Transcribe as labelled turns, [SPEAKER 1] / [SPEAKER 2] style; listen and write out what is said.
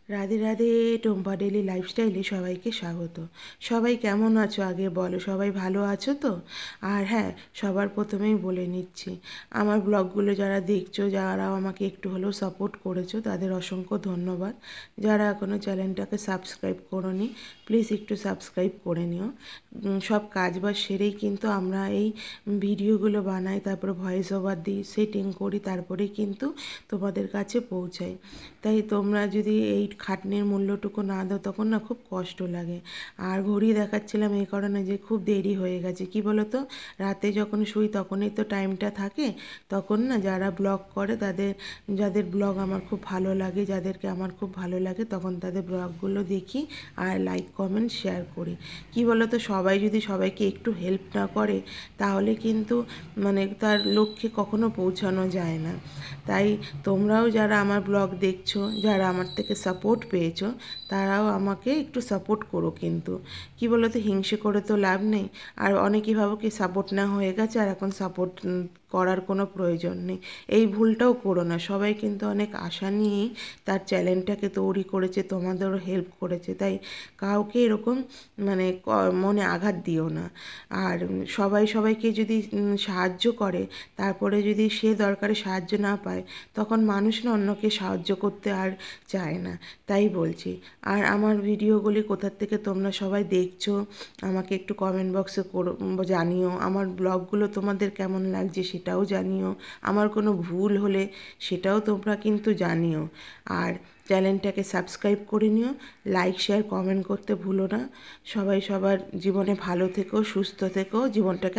[SPEAKER 1] Radhe Radhe. Tumpa daily লাইফস্টাইলে সবাইকে স্বাগত। সবাই কেমন আছো আগে বলো, সবাই ভালো আছো তো? আর হ্যাঁ, সবার প্রথমেই বলে নিচ্ছি, আমার ব্লগগুলো যারা দেখছো, যারা আমাকে একটু হলেও সাপোর্ট করেছো, তাদের অসংখ্য ধন্যবাদ। যারা এখনও চ্যানেলটাকে সাবস্ক্রাইব করোনি, প্লিজ একটু সাবস্ক্রাইব করে নিও। সব কাজ বাজ সেরেই কিন্তু আমরা এই ভিডিওগুলো বানাই, তারপরে ভয়েস ওভার দিই, সেটিং করি, তারপরেই কিন্তু তোমাদের কাছে পৌঁছাই। তাই তোমরা যদি এই খাটনির মূল্যটুকু না দাও, তখন না খুব কষ্ট লাগে। আর ঘড়ি দেখাচ্ছিলাম এই কারণে যে খুব দেরি হয়ে গেছে। কি বলো তো, রাতে যখন শুই তখনই তো টাইমটা থাকে। তখন না যারা ব্লগ করে তাদের, যাদের ব্লগ আমার খুব ভালো লাগে, যাদেরকে আমার খুব ভালো লাগে, তখন তাদের ব্লগগুলো দেখি আর লাইক কমেন্ট শেয়ার করি। কি বলো তো, সবাই যদি সবাইকে একটু হেল্প না করে, তাহলে কিন্তু মানে তার লক্ষ্যে কখনো পৌঁছানো যায় না। তাই তোমরাও যারা আমার ব্লগ দেখছো, যারা আমার থেকে সাপোর্ট পেয়েছো, তারাও আমাকে একটু সাপোর্ট করো। কিন্তু কি বলো তো, হিংসে করে তো লাভ নেই। আর অনেকেই ভাবো কি সাপোর্ট না হয়ে গেছে আর এখন সাপোর্ট করার কোনো প্রয়োজন নেই। এই ভুলটাও করো না। সবাই কিন্তু অনেক আশা নিয়েই তার চ্যানেলটাকে তৈরি করেছে, তোমাদেরও হেল্প করেছে। তাই কাউকে এরকম মানে মনে আঘাত দিও না। আর সবাই সবাইকে যদি সাহায্য করে, তারপরে যদি সে দরকারে সাহায্য না পায়, তখন মানুষ না অন্যকে সাহায্য করতে আর চায় না। তাই বলছি। আর আমার ভিডিওগুলি কোথার থেকে তোমরা সবাই দেখছো, আমাকে একটু কমেন্ট বক্সে জানিও। আমার ব্লগগুলো তোমাদের কেমন লাগছে সেটাও জানিও। আমার কোনো ভুল হলে সেটাও তোমরা কিন্তু জানিও। আর চ্যানেলটাকে সাবস্ক্রাইব করে নিও, লাইক শেয়ার কমেন্ট করতে ভুলো না। সবাই সবার জীবনে ভালো থেকো, সুস্থ থেকো, জীবনটাকে